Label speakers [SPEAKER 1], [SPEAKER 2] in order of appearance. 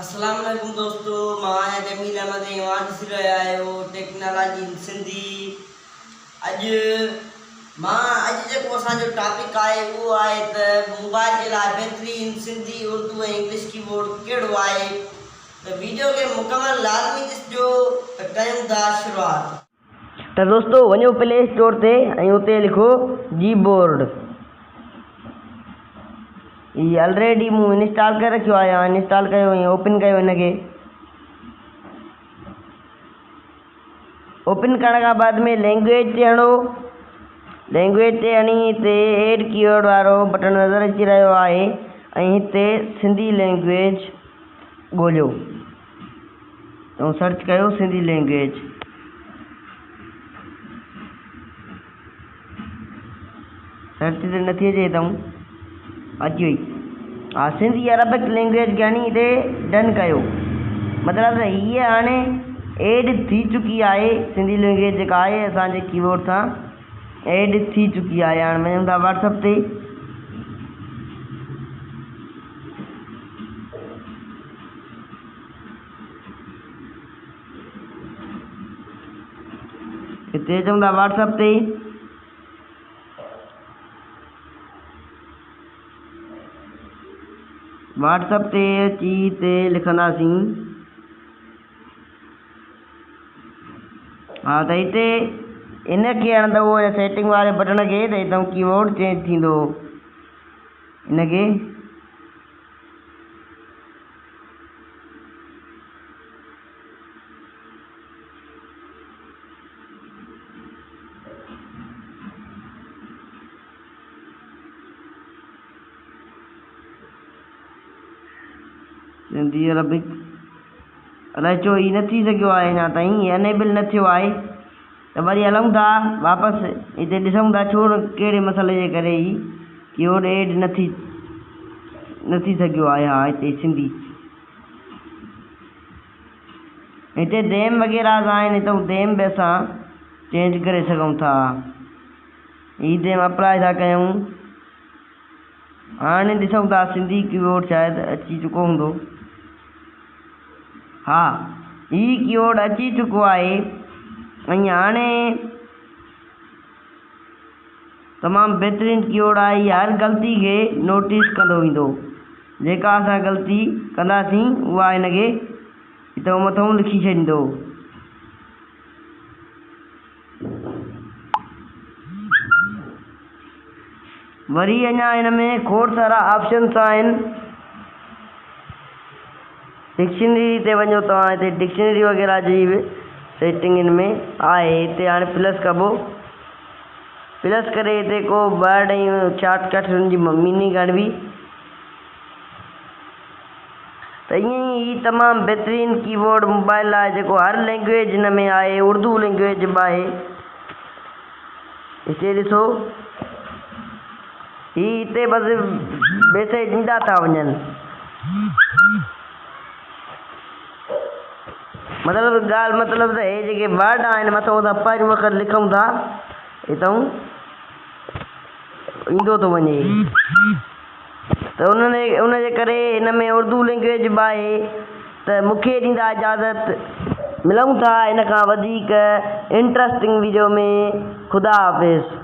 [SPEAKER 1] अस्सलाम वालेकुम दोस्तों, मां जमील अहमद ईमान ॾिसी रहिया आहियो टेक्नोलॉजी इन सिंधी। अॼु जेको असांजो टॉपिक आहे उहो आहे त मोबाइल जे लाइ बहितरीन सिंधी उर्दू ऐं इंग्लिश कीबोर्ड कहिड़ो आहे। त वीडियो खे मुकमल लाज़मी ॾिसिजो। त कयूं था शुरूआत। त दोस्तों वञो प्ले स्टोर ते ऐं उते लिखो जी बोर्ड। ये ऑलरेडी मूं इंस्टॉल करे रखियो आहे। इंस्टॉल कयो ऐं ओपन कयो। हिनखे ओपन करण खां बाद में लैंग्वेज ते हणो। लैंग्वेज ते हणी हिते एड कीवर्ड वारो बटन नज़र अची रहियो आहे ऐं हिते सिंधी लैंग्वेज ॻोल्हियो ऐं सर्च कयो सिंधी लैंग्वेज। सर्च ते नथी अचे हितां, अची वई। हा, सिंधी अरबिक लैंग्वेज खे हणी हिते डन कयो। मतिलबु हीअ हाणे एड थी चुकी आहे। सिंधी लैंग्वेज जेका आहे असांजे कीबोर्ड सां एड थी चुकी आहे। हाणे वञूं था व्हाट्सअप ते। हिते अचूं था व्हाट्सअप ते। व्हाट्सअप ते अची हिते लिखंदासीं। हा, त हिते हिनखे हणंदव सेटिंग वारे बटन खे त हितां कीबोर्ड चेंज थींदो। हिनखे सिंधी अरबिक अलाए छो ही न थी सघियो आहे अञा ताईं, अनेबल न थियो आहे। त वरी हलूं था वापसि हिते ॾिसूं था छो कहिड़े मसइले जे करे ही कीबोर्ड एड न थी सघियो आहे। हा, हिते सिंधी हिते देम वग़ैरह आहिनि। हितां देम बि असां चेंज करे सघूं था। ही देम अप्लाई था कयूं। हाणे ॾिसूं था सिंधी कीबोर्ड शायदि अची चुको हूंदो। हा, ही कीबोर्ड अची चुको आहे ऐं हाणे तमामु बहितरीनु कीबोर्ड आहे। हर ग़लती खे नोटिस कंदो वेंदो। जेका असां ग़लती कंदासीं उहा हिनखे हितां मथां लिखी छॾींदो। वरी अञा हिन में खोड़ सारा ऑप्शन्स आहिनि। डिक्शनरी ते वञो तव्हां। हिते डिक्शनरी वग़ैरह जी बि सेटिंग हिन में आहे। हिते हाणे प्लस कबो। प्लस करे हिते को वर्ड ऐं शॉर्टकट हुन जी मीनिंग कढबी। त ईअं ई तमामु बहितरीनु कीबोर्ड मोबाइल आहे जेको हर लैंग्वेज हिन में आहे। उर्दू लैंग्वेज बि आहे। हिते ॾिसो, हिते बसि मैसेज ॾींदा था वञनि। मतिलबु ॻाल्हि मतिलबु त हे जेके वर्ड आहिनि मथां असां पहिरियों अखर लिखूं था हितां ईंदो थो वञे। त उनजे करे हिन में उर्दू लैंग्वेज बि आहे। त मूंखे ॾींदा इजाज़त। मिलूं था हिन खां वधीक इंट्रस्टिंग वीडियो में। ख़ुदा हाफ़िज़।